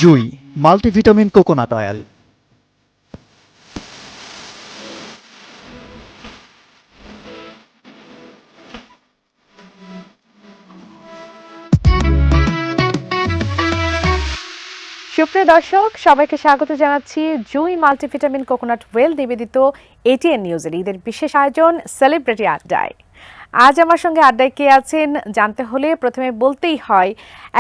জুই multivitamin coconut oil. সুপ্রিয় দর্শক, সবাইকে স্বাগত জানাচ্ছি জুই মাল্টিভিটামিন কোকোনাট ওয়েল নিবেদিত এটিএন নিউজের ঈদের বিশেষ আয়োজন সেলিব্রিটি আড্ডায়। আজ আমার সঙ্গে আড্ডায় কে আছেন জানতে হলে প্রথমে বলতেই হয়,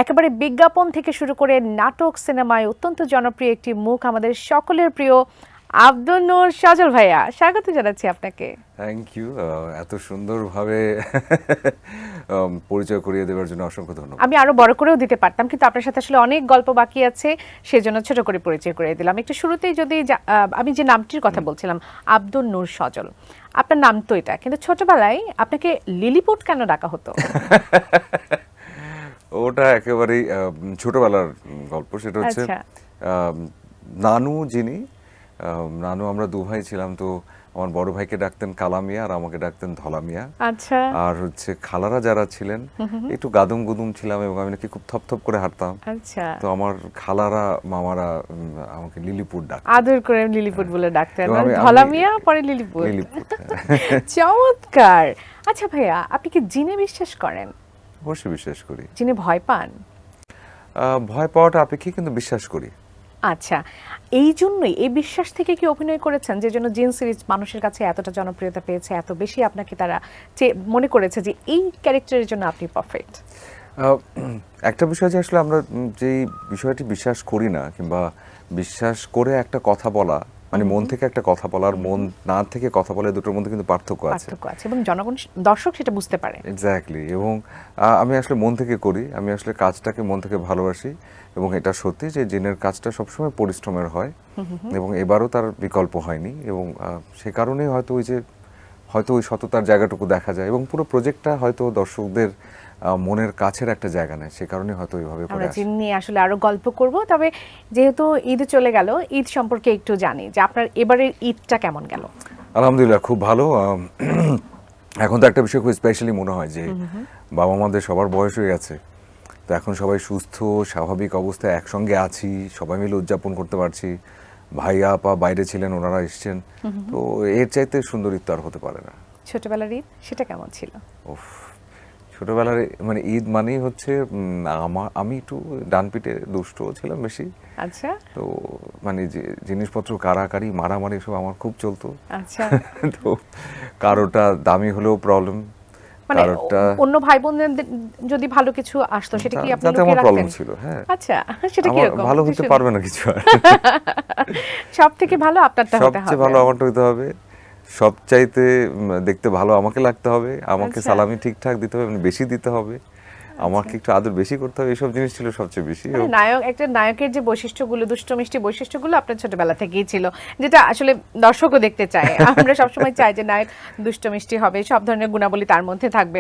একেবারে বিজ্ঞাপন থেকে শুরু করে নাটক সিনেমায় অত্যন্ত জনপ্রিয় একটি মুখ, আমাদের সকলের প্রিয় আব্দুল নূর সজল ভাইয়া, স্বাগত জানাচ্ছি আপনাকে। থ্যাংক ইউ, এত সুন্দরভাবে পরিচয় করিয়ে দেওয়ার জন্য অসংখ্য ধন্যবাদ। আমি আরো বড় করেও দিতে পারতাম, কিন্তু আপনার সাথে আসলে অনেক গল্প বাকি আছে, সেজন্য ছোট করে পরিচয় করে দিলাম। একটু শুরুতেই যদি আমি যে নামটির কথা বলছিলাম, আব্দুল নূর সজল, আপনার নাম তো এটা, কিন্তু ছোটবেলায় আপনাকে লিলিপুট কেন ডাকা হতো? ওটা একেবারেই ছোটবেলার গল্প। সেটা হচ্ছে আচ্ছা। নানু যিনি, নানু আমরা দু ভাই ছিলাম, তো আমার বড় ভাইকে ডাকতেন কালামিয়া আর আমাকে ডাকতেন ধলামিয়া। আচ্ছা। আর হচ্ছে খালারা যারা ছিলেন একটু গাদুম গুদুম ছিলাম এবং আমি নাকি খুব থপ থপ করে হাঁটতাম। আচ্ছা, তো আমার খালারা মামারা আমাকে লিলিপুট ডাকতেন, আদর করে লিলিপুট বলে ডাকতেন, এবং আমি- ধলামিয়া পরে লিলিপুট। লিলিপুট। চমৎকার। আচ্ছা ভাইয়া, আপনি কি জিনে বিশ্বাস করেন? অবশ্যই বিশ্বাস করি। জিনে ভয় পান? ভয় পাওয়াটা আপেক্ষিক, কিন্তু বিশ্বাস করি। আচ্ছা, এই জন্যই এই বিশ্বাস থেকে কি অভিনয় করেছেন, যে জন্য জিন সিরিজ মানুষের কাছে এতটা জনপ্রিয়তা পেয়েছে, এত বেশি আপনাকে তারা মনে করেছে যে এই ক্যারেক্টারের জন্য আপনি পারফেক্ট? একটা বিষয় যে আসলে আমরা যেই বিষয়টি বিশ্বাস করি না, কিংবা বিশ্বাস করে একটা কথা বলা, মানে মন থেকে একটা কথা বলা আর মন না থেকে কথা বলে, দুটোর মধ্যে কিন্তু পার্থক্য আছে। পার্থক্য আছে এবং জনগণ, দর্শক সেটা বুঝতে পারে। এক্স্যাক্টলি। এবং আমি আসলে মন থেকে করি, আমি আসলে কাজটাকে মন থেকে ভালোবাসি, এবং এটা সত্যি যে জিনের কাজটা সবসময় পরিশ্রমের হয়, এবং এবারও তার বিকল্প হয়নি, এবং সে কারণেই হয়তো ওই সততার জায়গাটুকু দেখা যায়, এবং পুরো প্রজেক্টটা হয়তো দর্শকদের মনের কাছের একটা জায়গা নেয়, সে কারণে হয়তো ওইভাবে করে আমরা আসে। জিন নিয়ে আসলে আরো গল্প করব, তবে যেহেতু ঈদ চলে গেল, ঈদ সম্পর্কে একটু জানি যে আপনার এবারের ঈদটা কেমন গেল? আলহামদুলিল্লাহ, খুব ভালো। এখন তো একটা বিষয় খুব স্পেশালি মনে হয় যে বাবা মাদের সবার বয়স হয়ে গেছে, তো এখন সবাই সুস্থ স্বাভাবিক অবস্থায় একসঙ্গে আছি, সবাই মিলে উদযাপন করতে পারছি। ভাইয়া আপা বাইরে ছিলেন, ওনারা এসছেন, তো এর চাইতে সুন্দর ঈদ তো আর হতে পারে না। ছোটবেলার ঈদ সেটা কেমন ছিল? উফ, ছোটবেলার মানে ঈদ মানেই হচ্ছে আমি একটু ডান পিঠে দুষ্ট ছিলাম বেশি। আচ্ছা। তো মানে যে জিনিসপত্র কাড়াকাড়ি মারামারি সব আমার খুব চলতো। আচ্ছা, তো কারোটা দামি হলেও প্রবলেম, মানে কারোটা অন্য ভাই বোনদের যদি ভালো কিছু আসতো সেটা কি আপনি তাতে লুকিয়ে আমার প্রবলেম রাখতেন? ছিল। হ্যাঁ, আচ্ছা, সেটা কি আমার রকম? ভালো হতে পারবে না কিছু আর। সব থেকে ভালো আপনারটা হতে সবচেয়ে হবে। ভালো আমারটা হতে হবে, সবচাইতে দেখতে ভালো আমাকে লাগতে হবে, আমাকে আচ্ছা। সালামি ঠিকঠাক দিতে হবে, মানে বেশি দিতে হবে, আমাকে একটু আদর বেশি করতে হবে, এইসব জিনিস ছিল সবচেয়ে বেশি। মানে একটা নায়কের যে বৈশিষ্ট্যগুলো, দুষ্ট মিষ্টি বৈশিষ্ট্যগুলো আপনার ছোটবেলা থেকেই ছিল, যেটা আসলে দর্শকও দেখতে চায়। আমরা সবসময় চাই যে নায়ক দুষ্ট মিষ্টি হবে, সব ধরনের গুণাবলী তার মধ্যে থাকবে।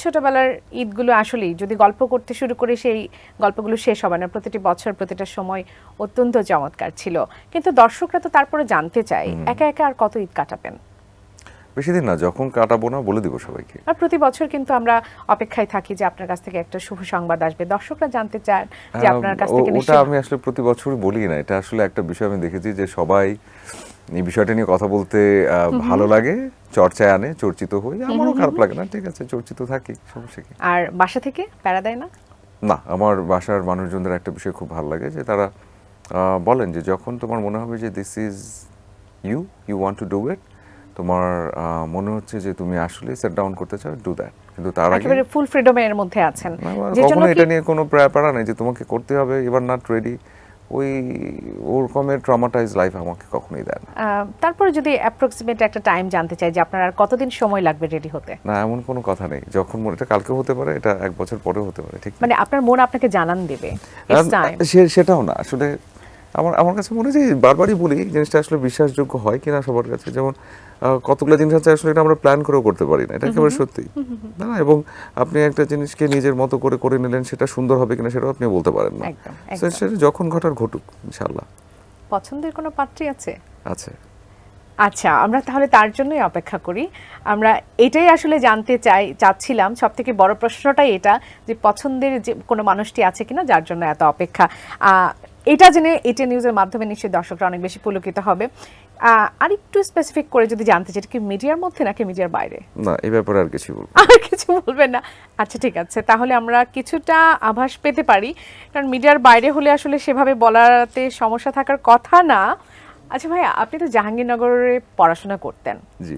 ছোটবেলার ঈদগুলো আসলেই যদি গল্প করতে শুরু করে, সেই গল্পগুলো শেষ হবে না। প্রতিটি বছর, প্রতিটা সময় অত্যন্ত চমৎকার ছিল, কিন্তু দর্শকরা তো তারপরে জানতে চায় একা একা আর কত ঈদ কাটাবেন? বেশি দিন না, যখন কাটাবো না বলে দিব সবাইকে। আর প্রতি বছর কিন্তু আমরা অপেক্ষায় থাকি যে আপনার কাছ থেকে একটা শুভ সংবাদ আসবে, দর্শকরা জানতে চান যে আপনার কাছ থেকে ওটা নিশ্চয়ই। আমি আসলে প্রতি বছরই বলি না, এটা আসলে একটা বিষয় আমি দেখেছি যে সবাই এই বিষয়টা নিয়ে কথা বলতে ভালো লাগে, চর্চায় আনে, চর্চিত হই, আমারও খারাপ লাগে না, ঠিক আছে, চর্চিত থাকি, সমস্যা কি। আর বাসা থেকে প্যারা দেয় না? না, আমার বাসার মানুষজনদের একটা বিষয় খুব ভালো লাগে, যে তারা বলেন যে যখন তোমার মনে হবে যে this is you want to do it, তোমার মনে হচ্ছে যে তুমি আসলে সেট ডাউন করতে চাও, ডু দ্যাট, কিন্তু তার আগে একেবারে ফুল ফ্রিডমের মধ্যে আছেন, যে জন্য কখনো কি এটা নিয়ে কোনো প্যারা নেই যে তোমাকে করতে হবে, এবার নট রেডি, ওই ওরকমের ট্রমাটাইজ লাইফ আমাকে কখনোই দেয় না। তারপরে যদি অ্যাপ্রক্সিমেট একটা টাইম জানতে চাই যে আপনার আর কতদিন সময় লাগবে রেডি হতে? না, এমন কোনো কথা নেই, যখন এটা কালকে হতে পারে, এটা এক বছর পরেও হতে পারে, ঠিক মানে আপনার মন আপনাকে জানান দেবে না? টাইম? সেটাও না আসলে, আমার কাছে মনে হয় যে বারবারই বলি, জিনিসটা আসলে বিশ্বাসযোগ্য হয় কিনা সবার কাছে। যেমন কতগুলো জিনিস আছে আসলে এটা আমরা প্ল্যান করেও করতে পারি না, এটা একেবারে সত্যি না। এবং আপনি একটা জিনিসকে নিজের মতো করে করে নিলেন, সেটা সুন্দর হবে কিনা সেটাও আপনি বলতে পারেন না। একদম, So, একদম। সেটা যখন ঘটার ঘটুক, ইনশাআল্লাহ। পছন্দের কোনো পাত্রী আছে? আছে। আচ্ছা, আমরা তাহলে তার জন্যই অপেক্ষা করি। আমরা এটাই আসলে জানতে চাচ্ছিলাম, সব থেকে বড় প্রশ্নটাই এটা, যে পছন্দের যে কোনো মানুষটি আছে কিনা যার জন্য এত অপেক্ষা। এটা জেনে এটিএন নিউজের মাধ্যমে নিশ্চয়ই দর্শকরা অনেক বেশি পুলকিত হবে। আরেকটু স্পেসিফিক করে যদি জানতে চাই, এটা কি মিডিয়ার মধ্যে নাকি মিডিয়ার বাইরে? না, এই ব্যাপারে আর কিছু বলবো আর কিছু বলবেন না? আচ্ছা, ঠিক আছে, তাহলে আমরা কিছুটা আভাস পেতে পারি, কারণ মিডিয়ার বাইরে হলে আসলে সেভাবে বলাতে সমস্যা থাকার কথা না। আচ্ছা ভাই, আপনি তো জাহাঙ্গীরনগরে পড়াশোনা করতেন, জি।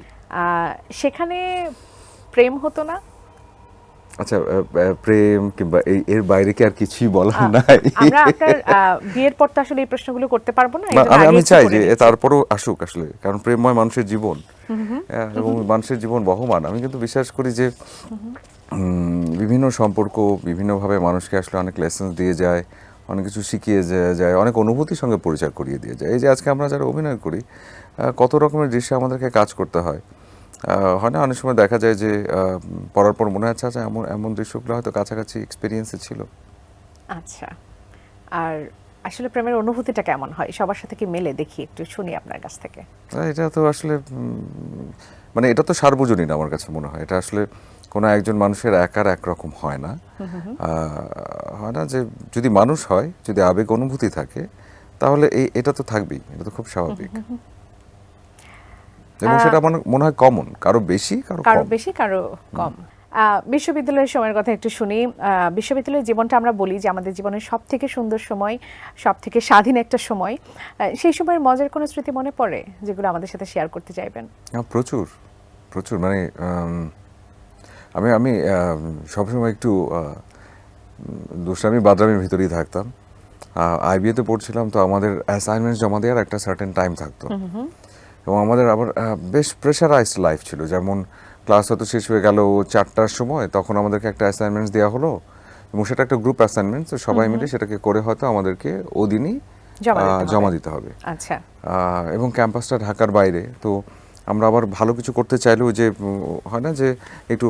সেখানে প্রেম হতো না? আচ্ছা, প্রেম কিংবা এর বাইরে কি আর কিছুই বলার নাই? আমরা আপনার বিয়ের পর তো আসলে এই প্রশ্নগুলো করতে পারবো না, না, এইজন্য আমি আগে আমি একটু চাই করে যে নিচ্ছি। তারপরেও আসুক আসলে, কারণ প্রেমময় মানুষের জীবন, এবং মানুষের জীবন বহমান। আমি কিন্তু বিশ্বাস করি যে বিভিন্ন সম্পর্ক বিভিন্নভাবে মানুষকে আসলে অনেক লেসন দিয়ে যায়, অনেক কিছু শিখিয়ে যায়, অনেক অনুভূতির সঙ্গে পরিচয় করিয়ে দিয়ে যায়। এই যে আজকে আমরা যারা অভিনয় করি, কত রকমের দৃশ্যে আমাদেরকে কাজ করতে হয়। হয় না, অনেক সময় দেখা যায় যে পড়ার পর মনে হচ্ছে, আচ্ছা এমন এমন দৃশ্যগুলো হয়তো কাছাকাছি এক্সপিরিয়েন্সে ছিল। আচ্ছা, আর আসলে প্রেমের অনুভূতিটা কেমন হয়, সবার সাথে কি মেলে? দেখি, একটু শুনি আপনার কাছ থেকে। এটা তো আসলে মানে এটা তো সার্বজনীন আমার কাছে মনে হয়। এটা আসলে কোনো একজন মানুষের একার একরকম হয় না। হয় না যে যদি মানুষ হয়, যদি আবেগ অনুভূতি থাকে, তাহলে এটা তো থাকবেই, এটা তো খুব স্বাভাবিক। এবং সেটা আমার মনে হয় কমন, কারো বেশি কারো কারো কম। বেশি কারো কম। বিশ্ববিদ্যালয়ের সময়ের কথা একটু শুনি। বিশ্ববিদ্যালয়ের জীবনটা আমরা বলি যে আমাদের জীবনের সব থেকে সুন্দর সময়, সব থেকে স্বাধীন একটা সময়। সেই সময়ের মজার কোনো স্মৃতি মনে পড়ে যেগুলো আমাদের সাথে শেয়ার করতে চাইবেন? প্রচুর প্রচুর, মানে আমি আমি সবসময় একটু দুষ্টামি বাদরামির ভিতরেই থাকতাম। আইবিএতে পড়ছিলাম, তো আমাদের অ্যাসাইনমেন্টস জমা দেওয়ার একটা সার্টেন টাইম থাকতো, এবং আমাদের আবার বেশ প্রেশারাইজড লাইফ ছিল। যেমন ক্লাস হয়তো শেষ হয়ে গেল 4টার সময়, তখন আমাদেরকে একটা অ্যাসাইনমেন্টস দেওয়া হলো, এবং সেটা একটা গ্রুপ অ্যাসাইনমেন্টস, তো সবাই মিলে সেটাকে করে হয়তো আমাদেরকে ওদিনই জমা দিতে হবে। আচ্ছা। এবং ক্যাম্পাসটা ঢাকার বাইরে, তো আমরা আবার ভালো কিছু করতে চাইলেও যে হয় না যে একটু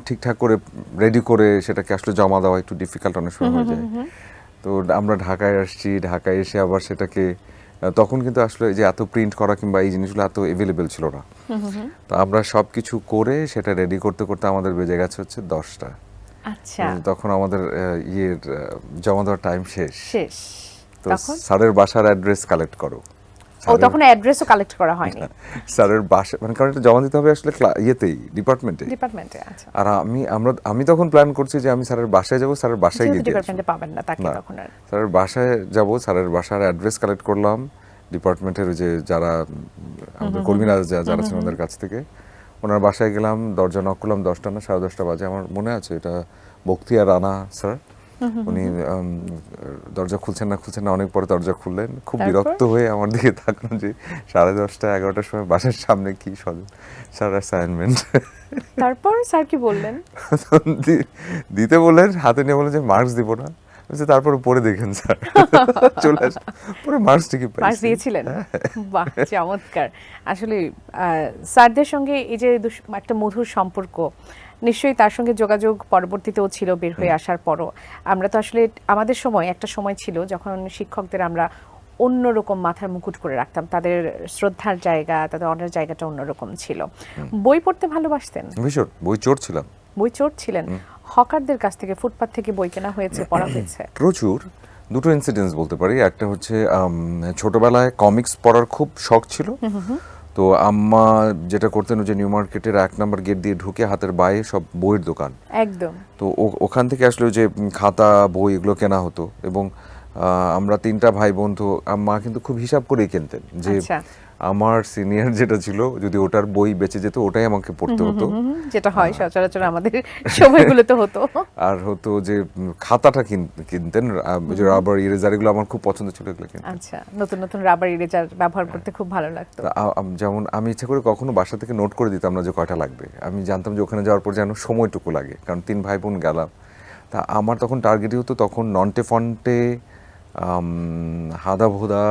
ঠিকঠাক করে রেডি করে সেটাকে আসলে জমা দেওয়া একটু ডিফিকাল্ট অনেক সময় হয়ে যায়। তো আমরা ঢাকায় আসছি, ঢাকায় এসে আবার সেটাকে তখন কিন্তু আসলে যে এত প্রিন্ট করা কিংবা এই জিনিসগুলো এত এভেলেবেল ছিল না। তো আমরা সব কিছু করে সেটা রেডি করতে করতে আমাদের বেজে গেছে হচ্ছে 10টা। আচ্ছা, তখন আমাদের জমা দেওয়ার টাইম শেষ। তো তখন স্যারের বাসার অ্যাড্রেস কালেক্ট করো। ও, তখন অ্যাড্রেসও কালেক্ট করা হয়নি? স্যারের বাসা, মানে কারণ এটা জমা দিতে হবে আসলে ইয়েতেই, ডিপার্টমেন্টে। আচ্ছা। আর আমি তখন প্ল্যান করছি যে আমি স্যারের বাসায় যাব, স্যারের বাসায় গিয়ে ডিপার্টমেন্টে পাবেন না তাকে তখন আর। স্যারের বাসায় যাব, স্যারের বাসার অ্যাড্রেস কালেক্ট করলাম ডিপার্টমেন্টের যে যারা আমাদের কর্মীরা যারা ছিলেন ওদের কাছ থেকে। ওনার বাসায় গেলাম, দরজা নক করলাম, 10টা না 10:30 বাজে আমার মনে আছে। এটা বখতিয়ার রানা স্যার, উনি দরজা খুলছেন না, অনেক পরে দরজা খুললেন, খুব বিরক্ত হয়ে আমার দিকে তাকানো যে 10:30 11টার সময় বাসার সামনে কি স্যার অ্যাসাইনমেন্ট। তারপর স্যার কি বললেন? দিতে বললেন, হাতে নিয়ে বললেন যে মার্কস দিব না। তারপরে পরে দেখেন স্যার, চলে আসে পরে মার্কস ঠিকই পাইছি। মার্কস দিয়েছিলেন? বাহ, চমৎকার। আসলে স্যারদের সঙ্গে এই যে একটা মধুর সম্পর্ক, নিশ্চয়ই তার সঙ্গে যোগাযোগ পরবর্তীতেও ছিল বের হয়ে আসার পরও। আমরা তো আসলে আমাদের সময় একটা সময় ছিল যখন শিক্ষকদের আমরা অন্যরকম মাথার মুকুট করে রাখতাম, তাদের শ্রদ্ধার জায়গা, তাদের অনার জায়গাটা অন্যরকম ছিল। বই পড়তে ভালোবাসতেন? ভীষণ বই চোর ছিলাম। বই চোর ছিলেন? হকারদের কাছ থেকে, ফুটপাত থেকে বই কেনা হয়েছে, পড়া হয়েছে? প্রচুর। দুটো ইনসিডেন্টস বলতে পারি। একটা হচ্ছে ছোটবেলায় কমিক্স পড়ার খুব শখ ছিল, তো আম্মা যেটা করতেন যে নিউ মার্কেটের 1 নম্বর গেট দিয়ে ঢুকে হাতের বাইরে সব বইয়ের দোকান, একদম। তো ওখান থেকে আসলে যে খাতা বই এগুলো কেনা হতো, এবং আমরা 3টা ভাই বোন, তো আম্মা কিন্তু খুব হিসাব করেই কিনতেন যে আমার সিনিয়র যেটা ছিল যদি ওটার বই বেঁচে যেত ওটাই আমাকে পড়তে হতো, যেটা হয় সচরাচর আমাদের সময়গুলোতে হতো। আর হতো যে খাতাটা কিনতেন, যে রাবার ইরেজার, এগুলো আমার খুব পছন্দ ছিল, এগুলো কিনতেন। আচ্ছা, নতুন নতুন রাবার ইরেজার ব্যবহার করতে খুব ভালো লাগতো। যেমন আমি ইচ্ছা করে কখনো বাসা থেকে নোট করে দিতাম না যে কয়টা লাগবে, আমি জানতাম যে ওখানে যাওয়ার পর যেন সময়টুকু লাগে, কারণ 3 ভাই বোন গেলাম। তা আমার তখন টার্গেটই হতো তখন নন্টে ফন্টে, হাদা ভোদা,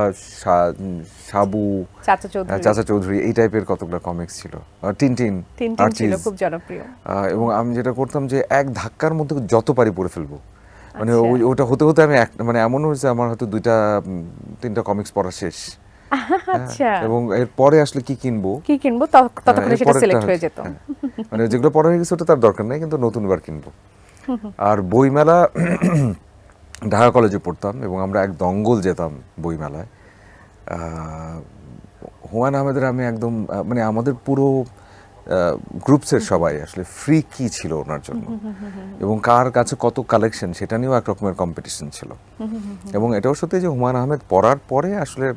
সাবু, চাচা চৌধুরী, এই টাইপের কতগুলো কমিক্স ছিল, টিনটিন ছিল খুব জনপ্রিয়। এবং আমি যেটা করতাম যে এক ধাক্কার মধ্যে যত পারি পড়ে ফেলবো, মানে ওটা হতে হতে আমি মানে এমন হয়েছে আমার হয়তো 2টা 3টা কমিক্স পড়া শেষ। আচ্ছা, এবং এরপরে আসলে কি কিনবো ততক্ষণে সেটা সিলেক্ট হয়ে যেত। মানে যেগুলো পড়া হয়ে গেছে ওটা তার দরকার নাই, কিন্তু নতুন বার কিনবো। আর বইমেলা ঢাকা কলেজে পড়তাম এবং আমরা এক দঙ্গল যেতাম বইমেলায়। হুমায়ুন আহমেদের আমি একদম মানে আমাদের পুরো গ্রুপসের সবাই আসলে ফ্রি কি ছিল ওনার জন্য, এবং কার কাছে কত কালেকশন সেটা নিয়েও এক রকমের কম্পিটিশন ছিল। এবং এটাও সত্যি যে হুমায়ুন আহমেদ পড়ার পরে আসলে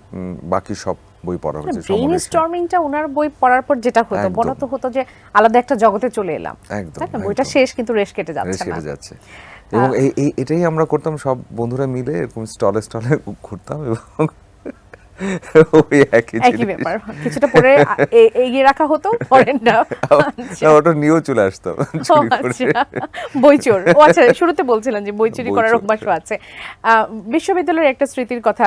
বাকি সব বই পড়া হয়েছে। ব্রেইন স্টর্মিংটা ওনার বই পড়ার পর যেটা হতো, একদম। মনে তো হতো যে আলাদা একটা জগতে চলে এলাম, একদম, তাই না? বইটা একদম। শেষ কিন্তু রেশ কেটে রেশ যাচ্ছে না। কেটে যাচ্ছে। এবং এটাই আমরা করতাম, সব বন্ধুরা মিলে এরকম স্টলে স্টলে ঘুরতাম এবং ওই একই একই জিনিস। ব্যাপার, কিছুটা পরে এগিয়ে রাখা হতো, পরেন না। আচ্ছা। না, ওটা নিয়েও চলে আসতাম ও চুরি করে। আচ্ছা, বইচোর। ও আচ্ছা, শুরুতে বলছিলেন যে বই চুরি করার বইচোর, অভ্যাসও আছে। বিশ্ববিদ্যালয়ের একটা স্মৃতির কথা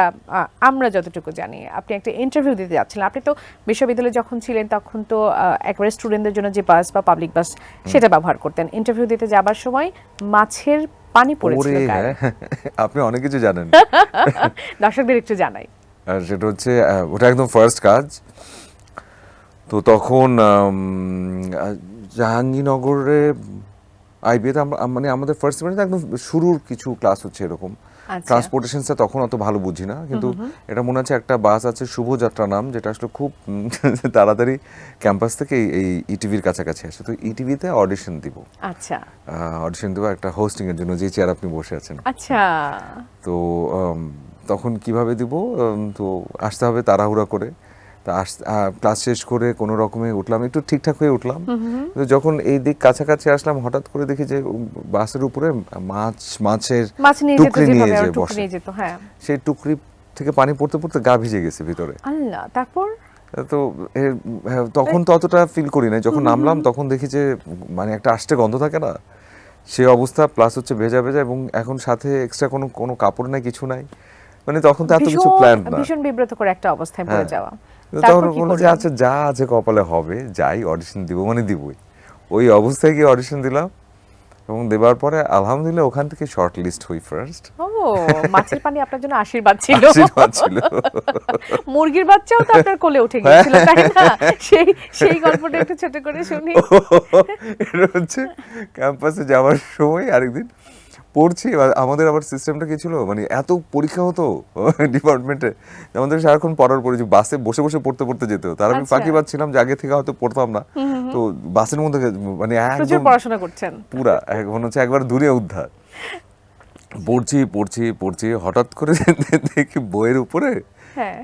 আমরা যতটুকু জানি, আপনি একটা ইন্টারভিউ দিতে যাচ্ছিলেন। আপনি তো বিশ্ববিদ্যালয়ে যখন ছিলেন তখন তো একবারে স্টুডেন্টদের জন্য যে বাস বা পাবলিক বাস সেটা ব্যবহার করতেন। ইন্টারভিউ দিতে যাবার সময় মাছের পানি পড়েছিল ওরে গায়ে। হ্যাঁ, আপনি অনেক কিছু জানেন। দর্শকদের একটু জানাই। আর সেটা হচ্ছে ওটা একদম ফার্স্ট কাজ। তো তখন জাহাঙ্গীরনগরে আইবিএতে মানে আমাদের ফার্স্ট সেমিস্টারে একদম শুরুর কিছু ক্লাস হচ্ছে এরকম। আচ্ছা। ট্রান্সপোর্টেশনটা তখন অত ভালো বুঝি না, কিন্তু এটা মনে আছে একটা বাস আছে শুভযাত্রা নাম, যেটা আসলে খুব তাড়াতাড়ি ক্যাম্পাস থেকে এই ইটিভির কাছাকাছি আসে। তো ইটিভিতে অডিশন দিব, আচ্ছা অডিশন দেবো একটা হোস্টিং এর জন্য, যে চেয়ার আপনি বসে আছেন। আচ্ছা। তো তখন কিভাবে দিব, তো আসতে হবে তাড়াহুড়া করে। তা ক্লাস শেষ করে কোনো রকমে উঠলাম, একটু ঠিকঠাক হয়ে উঠলাম। কিন্তু যখন এই দিক কাছাকাছি আসলাম, হঠাৎ করে দেখি যে বাসের উপরে মাছের মাছ নিয়ে যেত টুকরি নিয়ে যেভাবে, যে আর টুকরি বসে, নিয়ে যেত, হ্যাঁ। সেই টুকরি থেকে পানি পড়তে পড়তে গা ভিজে গেছে ভিতরে। আল্লাহ, তারপর? তো তখন তো অতটা ফিল করি না, যখন নামলাম তখন দেখি যে মানে একটা আষ্টে গন্ধ থাকে না, সে অবস্থা, প্লাস হচ্ছে ভেজা ভেজা, এবং এখন সাথে এক্সট্রা কোনো কাপড় নাই, কিছু নাই, মানে তখন তো এত কিছু প্ল্যান না। ভীষণ বিব্রতকর একটা অবস্থায় পড়ে হ্যাঁ। যাওয়া। তো তারপর তখন কি বললো যে করলেন? আচ্ছা যা আছে কপালে হবে, যাই অডিশন দিব, মানে দিবই। ওই অবস্থায় গিয়ে অডিশন দিলাম, এবং দেবার পরে আলহামদুলিল্লাহ ওখান থেকে শর্ট লিস্ট হই ফার্স্ট। ও, মাছের পানি আপনার জন্য আশীর্বাদ ছিল। আশীর্বাদ ছিল। মুরগির বাচ্চাও তো আপনার কোলে উঠে গিয়েছিল, তাই না? সেই সেই গল্পটা একটু ছোট করে শুনি। এটা হচ্ছে ক্যাম্পাসে যাওয়ার সময় আরেকদিন পড়ছি, এবার আমাদের আবার সিস্টেমটা কি ছিল, মানে এত পরীক্ষা হতো ডিপার্টমেন্টে, আমাদের সারাক্ষণ পড়ার পরে যে বাসে বসে বসে পড়তে পড়তে যেত। তার আমি আচ্ছা। ফাঁকিবাজ ছিলাম যে আগে থেকে হয়তো পড়তাম না, তো বাসের মধ্যে মানে প্রচুর একদম পড়াশোনা করছেন। পুরা মনে হচ্ছে একবার দূরে উদ্ধার। পড়ছি পড়ছি পড়ছি, হঠাৎ করে দেখি বইয়ের উপরে হ্যাঁ।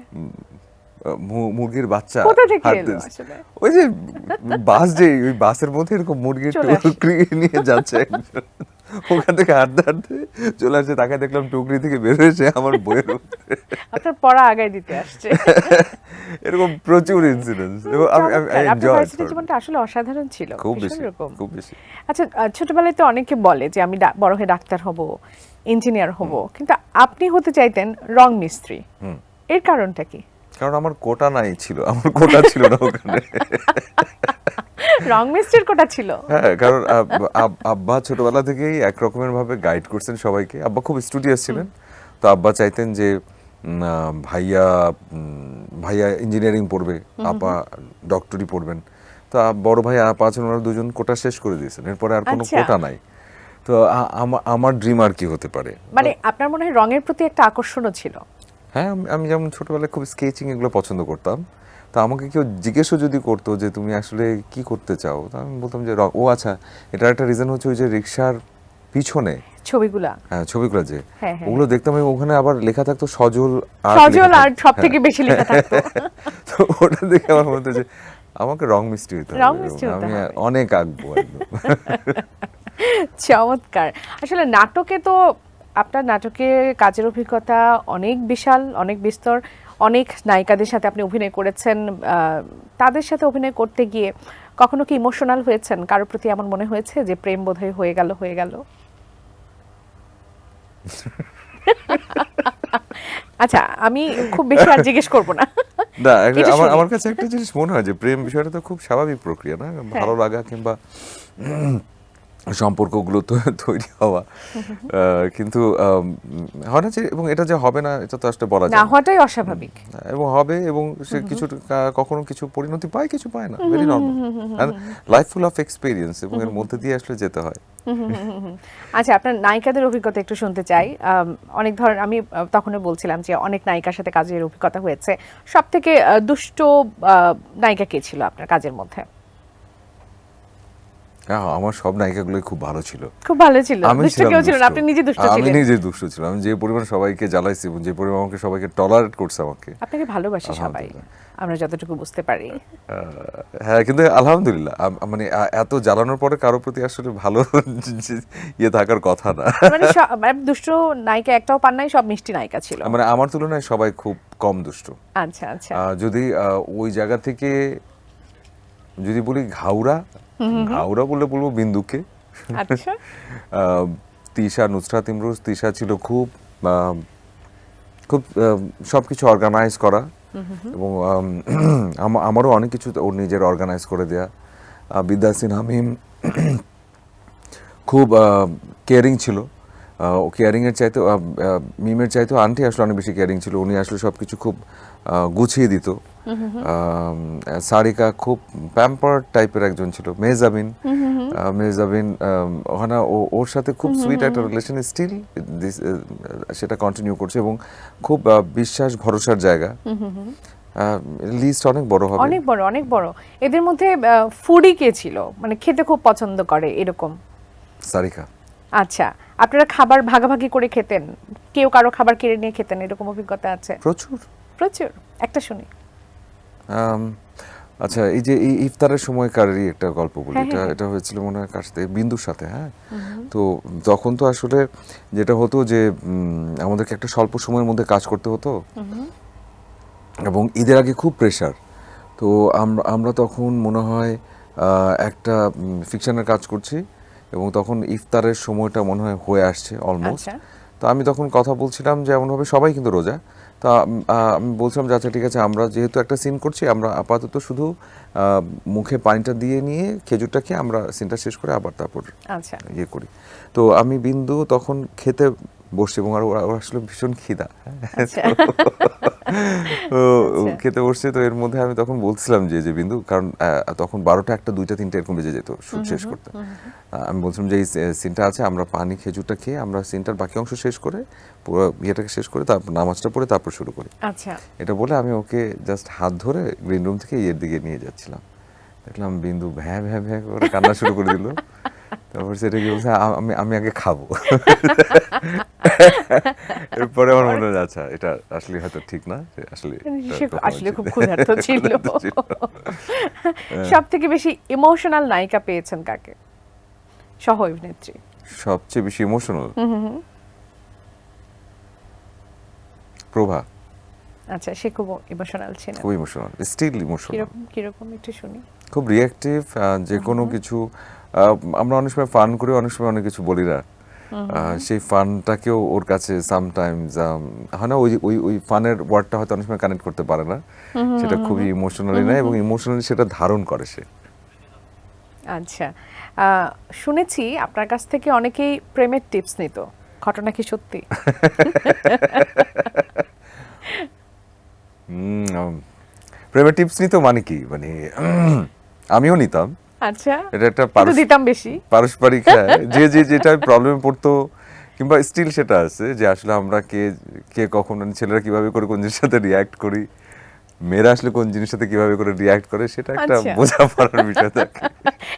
মুরগির বাচ্চা কোথা থেকে হাত এলো দিয়েছে। আসলে? ওই যে বাস, যে ওই বাসের মধ্যে এরকম মুরগির চলে আসে। টুকরি নিয়ে যাচ্ছে একজন, ওখান থেকে হাঁটতে হাঁটতে চলে আসছে, তাকে দেখলাম টুকরি থেকে বের হয়েছে আমার বইয়ের উপরে। আপনার পড়া আগায় দিতে আসছে। এরকম প্রচুর ইনসিডেন্টস, এবং আমি চমৎকার। আপনার এনজয় ভার্সিটি জীবনটা আসলে অসাধারণ ছিল। খুব ভীষণ বেশি, রকম। খুব বেশি। আচ্ছা, ছোটবেলায় তো অনেকে বলে যে আমি বড় হয়ে ডাক্তার হব, ইঞ্জিনিয়ার হব, কিন্তু আপনি হতে চাইতেন রং মিস্ত্রি। এর কারণটা কি? কারণ আমার কোটা নাই ছিল, আমার কোটা ছিল না ওখানে। রং মিস্ত্রির কোটা ছিল? হ্যাঁ, কারণ আব্বা ছোটবেলা থেকেই এক রকমের ভাবে গাইড করছেন সবাইকে। আব্বা খুব স্টুডিয়াস ছিলেন, তো আব্বা চাইতেন যে ভাইয়া ভাইয়া ইঞ্জিনিয়ারিং পড়বে, আপা ডক্টরি পড়বেন। তো বড় ভাই আপা আছেন, ওনারা দুজন কোটা শেষ করে দিয়েছেন, এরপরে আর কোনো আচ্ছা। কোটা নাই। তো আমার ড্রিম আর কি হতে পারে, মানে আপনার মনে হয় রঙের প্রতি একটা আকর্ষণও ছিল? হ্যাঁ, আমি যেমন ছোটবেলায় খুব স্কেচিং এগুলো পছন্দ করতাম। তো আমাকে কেউ জিজ্ঞেসও যদি করতো যে তুমি আসলে কি করতে চাও, তো আমি বলতাম যে ও আচ্ছা, এটার একটা রিজন হচ্ছে ওই যে রিক্সার পিছনে ছবিগুলা? হ্যাঁ, ছবিগুলো যে হ্যাঁ, হ্যাঁ। ওগুলো দেখতাম, আমি ওখানে আবার লেখা থাকতো সজল art সজল লেখা আর্ট সব থেকে বেশি লেখা থাকতো। তো ওটা দেখে আমার মনে হতো যে আমাকে রং মিস্ত্রি হতে হবে, রং মিস্ত্রি হতে আমি হবে। অনেক আঁকবো একদম। চমৎকার। আসলে নাটকে তো আপনার নাটকের কাজের অভিজ্ঞতা অনেক বিশাল, অনেক বিস্তর। অনেক নায়িকাদের সাথে আপনি অভিনয় করেছেন। তাদের সাথে অভিনয় করতে গিয়ে কখনো কি ইমোশনাল হয়েছেন? কারোর প্রতি এমন মনে হয়েছে যে প্রেম বোধহয় হয়ে গেল? আচ্ছা, আমি খুব বেশি আর জিজ্ঞেস করব না। না, এটা শুনি। আমার কাছে একটা জিনিস মনে হয় যে প্রেম বিষয়টা তো খুব স্বাভাবিক প্রক্রিয়া না, ভালো লাগা কিংবা সম্পর্কগুলো তো তৈরি হওয়া, কিন্তু হয় না যে, এবং এটা যে হবে না এটা তো আসলে বলা যায় না না। হওয়াটাই অস্বাভাবিক। এবং হবে, এবং সে কিছু কখনো কিছু পরিণতি পায়, কিছু পায় না, very normal. Life full of experience, এবং এর মধ্যে দিয়ে আসলে যেতে হয়। আচ্ছা, আপনার নায়িকাদের অভিজ্ঞতা একটু শুনতে চাই। অনেক আমি তখনই বলছিলাম যে অনেক নায়িকার সাথে কাজের অভিজ্ঞতা হয়েছে। সব থেকে দুষ্ট নায়িকা কে ছিল আপনার কাজের মধ্যে? আমার সব নায়িকাগুলোই খুব ভালো ছিল। খুব ভালো ছিল। আমি দুষ্ট ছিলাম কেউ ছিল না, দুষ্ট। আপনি নিজে দুষ্ট আমি ছিলেন। নিজে দুষ্ট ছিলাম। আমি যে পরিমাণ সবাইকে জ্বালাইছি এবং যে পরিমাণ আমাকে সবাইকে টলারেট করছে আমাকে। আপনাকে ভালোবাসে সবাই, আমরা যতটুকু বুঝতে পারি। হ্যাঁ, কিন্তু আলহামদুলিল্লাহ, মানে এত জ্বালানোর পরে কারো প্রতি আসলে ভালো ইয়ে থাকার কথা না। মানে মানে দুষ্ট নায়িকা একটাও পান নাই, সব মিষ্টি নায়িকা ছিল। মানে আমার তুলনায় সবাই খুব কম দুষ্ট। আচ্ছা আচ্ছা। যদি ওই জায়গা থেকে যদি বলি ঘাউড়া বললে বলবো বিন্দুকে। আচ্ছা। তিশা, নুসরাত ইমরোজ। তিশা ছিল খুব খুব সবকিছু অর্গানাইজ করা, এবং আমারও অনেক কিছু ওর নিজের অর্গানাইজ করে দেয়া। বিদ্যাসিন হামিম খুব কেয়ারিং ছিল। কেয়ারিংয়ের চাইতে মিমের চাইতেও আন্টি আসলে অনেক বেশি কেয়ারিং ছিল। উনি আসলে সব কিছু খুব গুছিয়ে দিত। সারিকা খুব প্যাম্পার টাইপের একজন ছিল। মেহজাবিন ওখানে ওর সাথে খুব সুইট একটা রিলেশন স্টিল সেটা কন্টিনিউ করছে, এবং খুব বিশ্বাস ভরসার জায়গা। লিস্ট অনেক বড় হবে, অনেক বড়, অনেক বড়। এদের মধ্যে ফুডি কে ছিল, মানে খেতে খুব পছন্দ করে এরকম? সারিকা। আচ্ছা, আপনারা খাবার ভাগাভাগি করে খেতেন? কেউ কারো খাবার কেড়ে নিয়ে খেতেন, এরকম অভিজ্ঞতা আছে? প্রচুর প্রচুর। একটা শুনি। আচ্ছা, এই যে এই ইফতারের সময়কারেরই একটা গল্প বলি। হ্যাঁ। এটা হয়েছিল মনে হয় কার সাথে, বিন্দুর সাথে। হ্যাঁ, তো তখন তো আসলে যেটা হতো যে আমাদেরকে একটা স্বল্প সময়ের মধ্যে কাজ করতে হতো, এবং ঈদের আগে খুব প্রেশার। তো আমরা তখন মনে হয় একটা ফিকশনের কাজ করছি, এবং তখন ইফতারের সময়টা মনে হয় হয়ে আসছে অলমোস্ট। আচ্ছা। তো আমি তখন কথা বলছিলাম যে এমনভাবে সবাই কিন্তু রোজা। তা আমি বলছিলাম যে আচ্ছা ঠিক আছে, আমরা যেহেতু একটা সিন করছি, আমরা আপাতত শুধু মুখে পানিটা দিয়ে নিয়ে খেজুরটা খেয়ে আমরা সিনটা শেষ করে আবার তারপর আচ্ছা। ইয়ে করি। তো আমি বিন্দু তখন খেতে বসছি, এবং আর ওর আসলে ভীষণ খিদা। আচ্ছা। তো খেতে বসছে, তো এর মধ্যে আমি তখন বলছিলাম যে বিন্দু, কারণ তখন 12টা, 1টা, 2টা, 3টা এরকম বেজে যেত শুট শেষ করতে। আমি বলছিলাম যে এই সিনটা আছে, আমরা পানি খেজুরটা খেয়ে আমরা সিনটার বাকি অংশ শেষ করে, পুরো ইয়েটাকে শেষ করে তারপর নামাজটা পড়ে তারপর শুরু করি। আচ্ছা। এটা বলে আমি ওকে জাস্ট হাত ধরে গ্রিন রুম থেকে ইয়ের দিকে নিয়ে যাচ্ছিলাম। দেখলাম বিন্দু ভ্যাঁ ভ্যাঁ ভ্যাঁ করে কান্না শুরু করে দিল। তারপর সেটা কি বলছে, আমি আগে খাবো। এরপরে আমার মনে হয় আচ্ছা এটা আসলে হয়তো ঠিক না, আসলে আসলে খুব ক্ষুধার্ত ছিল। সব থেকে বেশি ইমোশনাল নায়িকা পেয়েছেন কাকে, সহ অভিনেত্রী? সবচেয়ে বেশি ইমোশনাল প্রভা। আচ্ছা, সে খুব ইমোশনাল ছিল। খুব ইমোশনাল, স্টিল ইমোশনাল। কিরকম একটু শুনি। খুব রিঅ্যাক্টিভ, যে কোনো কিছু। আমরা অনেক সময় ফান করি, অনেক সময় অনেক কিছু বলি না। সেই ফানটাকেও ওর কাছে সামটাইমস হয় না, ওই ফানের ওয়ার্ডটা হয়তো অনেক সময় কানেক্ট করতে পারে না, সেটা খুবই ইমোশনালি নেয়, এবং ইমোশনালি সেটা ধারণ করে সে। আচ্ছা, শুনেছি আপনার কাছ থেকে অনেকেই প্রেমের টিপস নিত, ঘটনা কি সত্যি? প্রেমের টিপস নিত মানে কি, মানে আমিও নিতাম। আচ্ছা, এটা একটা দিতাম বেশি। পারস্পরিক, যেটা প্রবলেমে পড়তো, কিংবা স্টিল সেটা আছে যে আসলে আমরা কে কখন, ছেলেরা কিভাবে করে কোন জিনিসের সাথে রিয়াক্ট করি, মেয়েরা আসলে কোন জিনিসের সাথে কিভাবে করে রিয়াক্ট করে, সেটা একটা বোঝাপড়ার বিষয় থাকে।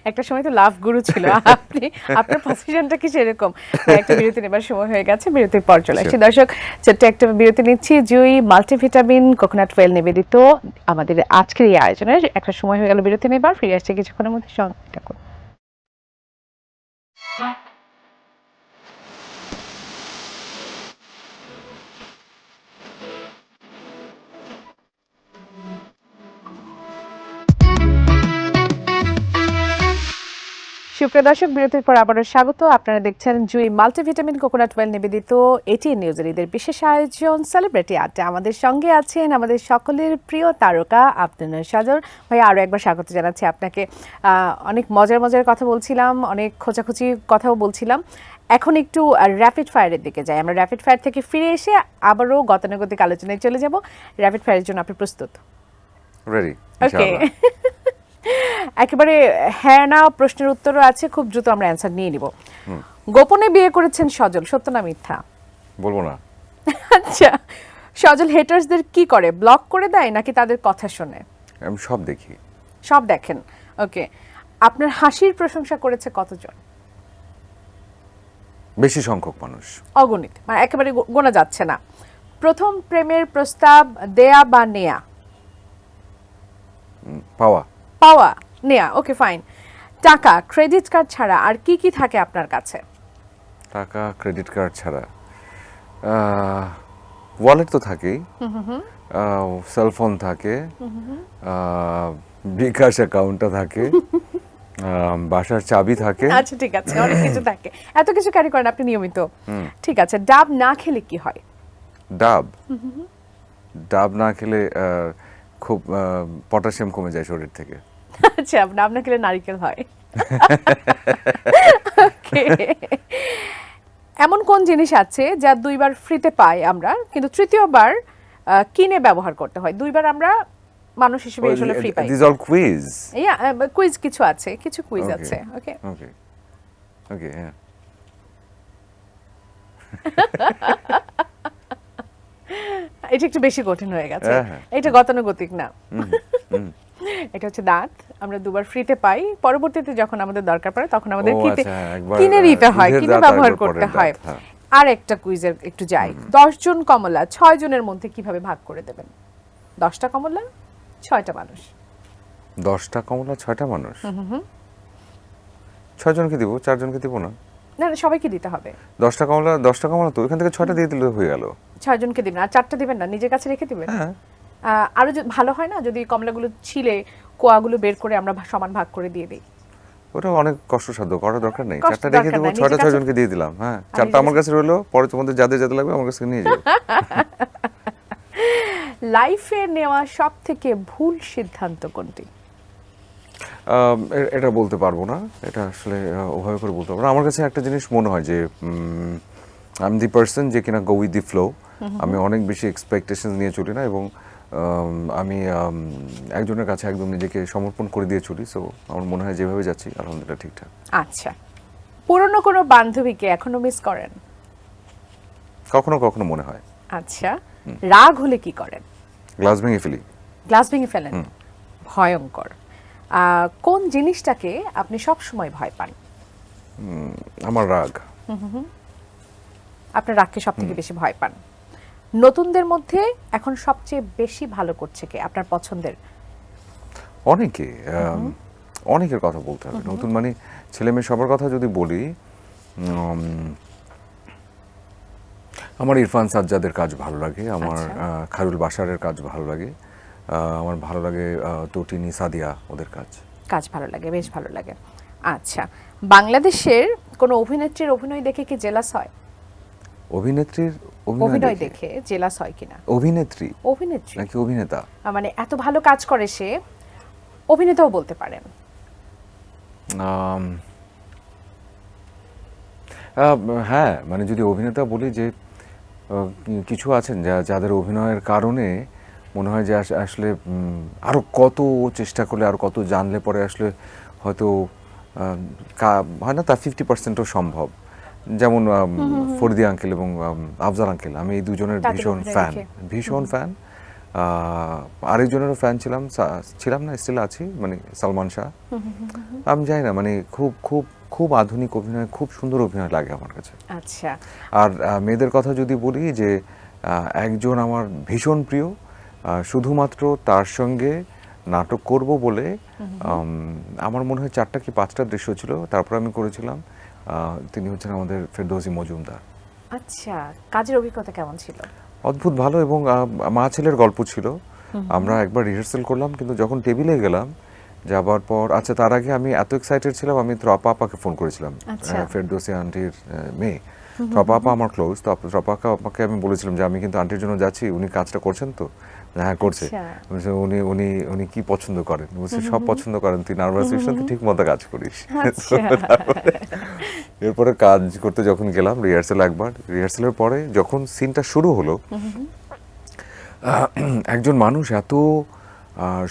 একটা সময় তো লাভ গুরু ছিল আপনি, আপনার পজিশনটা কি সেরকম? একটা বিরতি নেবার সময় হয়ে গেছে, বিরতির পর চলে আসছি। দর্শক, ছোট্ট একটা বিরতি নিচ্ছি। জুই মাল্টিভিটামিন কোকোনাট ওয়েল নিবেদিত আমাদের আজকের এই আয়োজনের একটা সময় হয়ে গেল বিরতি নেবার, ফিরে আসছে কিছুক্ষণের মধ্যে, সঙ্গে থাকুন। সুপ্রিয় দর্শক, বিরতির পর আবারও স্বাগত। আপনারা দেখছেন জুই মাল্টিভিটামিন কোকোনাট ওয়েল নিবেদিত এটিএন নিউজের ঈদের বিশেষ আয়োজন সেলিব্রিটি আড্ডা। আমাদের সঙ্গে আছেন আমাদের সকলের প্রিয় তারকা আব্দুন্নার সাজর ভাই। আরও একবার স্বাগত জানাচ্ছি আপনাকে। অনেক মজার মজার কথা বলছিলাম, অনেক খোঁচাখুচি কথাও বলছিলাম। এখন একটু র্যাপিড ফায়ারের দিকে যাই। আমরা র্যাপিড ফায়ার থেকে ফিরে এসে আবারও গতানুগতিক আলোচনায় চলে যাব। র্যাপিড ফায়ারের জন্য আপনি প্রস্তুত? রেডি। ওকে, একেবারে হ্যাঁ না প্রশ্নের উত্তরও আছে, খুব দ্রুত আমরা অ্যান্সার নিয়ে নিব। গোপনে বিয়ে করেছেন সজল, সত্য না মিথ্যা? বলবো না। আচ্ছা, সজল হেটার্সদের কি করে, ব্লক করে দেয় নাকি তাদের কথা শোনে? আমি সব দেখি। সব দেখেন, ওকে। আপনার হাসির প্রশংসা করেছে কতজন? বেশি সংখ্যক মানুষ। অগণিত, মানে একেবারে গোনা যাচ্ছে না। প্রথম প্রেমের প্রস্তাব দেয়া বা নেয়া? পাওয়া। পাওয়া, নেয়া, ওকে ফাইন। টাকা, ক্রেডিট কার্ড ছাড়া আর কি কি থাকে আপনার কাছে? টাকা, ক্রেডিট কার্ড ছাড়া ওয়ালেট তো থাকেই, সেলফোন থাকে, বিকাশ অ্যাকাউন্টটা থাকে, বাসার চাবি থাকে। আচ্ছা ঠিক আছে, অনেক কিছু থাকে। এত কিছু ক্যারি করেন আপনি নিয়মিত? ঠিক আছে। ডাব না খেলে কি হয়? ডাব ডাব না খেলে খুব পটাশিয়াম কমে যায় শরীর থেকে। আচ্ছা, ডাব না খেলে নারকেল হয়। Okay. এমন কোন জিনিস আছে যা দুইবার ফ্রিতে পাই আমরা, কিন্তু তৃতীয়বার কিনে ব্যবহার করতে হয়? দুইবার আমরা মানুষ হিসেবে আসলে free pi. This all quiz. Yeah, quiz কিছু আছে, কিছু কুইজ Okay. আছে। ওকে ওকে ওকে, হ্যাঁ। এটা একটু বেশি কঠিন হয়ে গেছে। হ্যাঁ। এটা গতানুগতিক না। এটা হচ্ছে দাঁত, আমরা দুবার ফ্রিতে পাই, পরবর্তীতে যখন আমাদের দরকার পড়ে তখন আমাদের ও কিনে আচ্ছা, একবার, কিনে নিতে হয়, দুধের কিনে দাঁত, ব্যবহার আরেকবার করতে পরের হয়। দাঁত, হ্যাঁ। আর একটা কুইজের একটু যাই। 10 জন কমলা 6 জনের মধ্যে কিভাবে ভাগ করে দেবেন? 10টা কমলা 6টা মানুষ। 10টা কমলা 6টা মানুষ। 6 জনকে দিব, 4 জনকে দিব না। না না, সবাইকে দিতে হবে। 10টা কমলা তো এখান থেকে 6টা দিয়ে দিলে হয়ে গেল। 6 জনকে দিবেন, আর 4টা দিবেন না, নিজের কাছে রেখে দিবেন। হ্যাঁ। আরো ভালো হয় না যদি কমলাগুলো ছিলে কোয়াগুলো বের করে আমরা সমান ভাগ করে দিয়ে দিই? ওটা অনেক কষ্টসাধ্য, করার দরকার নেই। কষ্ট 4টা রেখে দরকার দেবো, নাই, 6টা নিজের 6 কাছে- জনকে দিয়ে দিলাম। হ্যাঁ, আর 4টা নিজের আমার কাছে রইলো, পরে তোমাদের যাদের যাদের লাগবে আমার কাছে নিয়ে যাবে। লাইফে নেওয়া সব থেকে ভুল সিদ্ধান্ত কোনটি? এটা বলতে পারবো না, এটা আসলে ওভাবে করে বলতে পারবো না। আমার কাছে একটা জিনিস মনে হয় যে আমি দি পার্সন যে কিনা গো উইথ দি ফ্লো। আমি অনেক বেশি এক্সপেকটেশন নিয়ে চলি না, এবং আমি একজনের কাছে একদম নিজেকে সমর্পণ করে দিয়ে চলি। সো আমার মনে হয় যেভাবে যাচ্ছি আলহামদুলিল্লাহ ঠিকঠাক। আচ্ছা, পুরনো কোনো বান্ধবীকে এখনো মিস করেন? কখনো কখনো মনে হয়। আচ্ছা, রাগ হলে কি করেন? গ্লাস ভেঙে ফেলি। গ্লাস ভেঙে ফেলেন? ভয়ঙ্কর। কোন জিনিসটাকে আপনি সব সময় ভয় পান? আমার রাগ। আপনার রাগকে সব থেকে বেশি ভয় পান। নতুনদের মধ্যে এখন সবচেয়ে বেশি ভালো করছে কে আপনার পছন্দের? অনেকে, অনেকের কথা বলতে হবে। নতুন মানে ছেলে মেয়ে সবার কথা যদি বলি, আমার ইরফান সাজ্জাদের কাজ ভালো লাগে, আমার খায়রুল বাশারের কাজ ভালো লাগে, আমার ভালো লাগে তটিনী সাদিয়া, ওদের কাজ ভালো লাগে, বেশ ভালো লাগে। আচ্ছা, বাংলাদেশের কোনো অভিনেত্রীর অভিনয় দেখে কি জেলাস হয়? অভিনেত্রীর অভিনয় দেখে জেলাস হয় কিনা? অভিনেত্রী অভিনেত্রী নাকি অভিনেতা? মানে এত ভালো কাজ করে সে, অভিনেতাও বলতে পারেন। হ্যাঁ, মানে যদি অভিনেতা বলি যে কিছু আছেন যাদের অভিনয়ের কারণে মনে হয় যে আসলে আরো কত চেষ্টা করলে, আর কত জানলে পরে আসলে হয়তো হয় না, তার 50%ও সম্ভব। যেমন ফরিদি আঙ্কেল এবং আফজাল আঙ্কেল, আমি এই দুজনের ভীষণ ফ্যান। আরেকজনেরও ফ্যান ছিলাম না, স্টিল আছি, মানে সালমান শাহ। আমি জানি না, মানে খুব খুব খুব আধুনিক অভিনয়, খুব সুন্দর অভিনয় লাগে আমার কাছে। আচ্ছা, আর মেয়েদের কথা যদি বলি, যে একজন আমার ভীষণ প্রিয়, শুধুমাত্র তার সঙ্গে নাটক করব বলে আমার মনে হয় 4টা কি 5টা দৃশ্য ছিল, তারপর আমি করেছিলাম। তিনি হচ্ছেন আমাদের ফেরদৌসী মজুমদার। আচ্ছা, কাজের অভিজ্ঞতা কেমন ছিল? অদ্ভুত ভালো, এবং মা ছেলের গল্প ছিল। আমরা একবার রিহার্সাল করলাম, কিন্তু যখন টেবিলে গেলাম যাবার পর আচ্ছা তার আগে আমি এত এক্সাইটেড ছিলাম, আমি ত্রপা আপাকে ফোন করেছিলাম, আচ্ছা। ফেরদৌসী আন্টির মেয়ে। ত্রপা আপা আমার ক্লোজ, তো ত্রপা আপাকে আমি বলেছিলাম যে আমি কিন্তু আন্টির জন্য যাচ্ছি, উনি কাজটা করছেন তো? হ্যাঁ করছে। আচ্ছা। বলছে, উনি উনি উনি কি পছন্দ করেন? বলছে সব পছন্দ করেন, তুই নার্ভাস হইস না, তুই ঠিক মতো কাজ করিস। আচ্ছা। এরপরে কাজ করতে যখন গেলাম রিহার্সালের পরে যখন সিনটা শুরু হলো, একজন মানুষ এত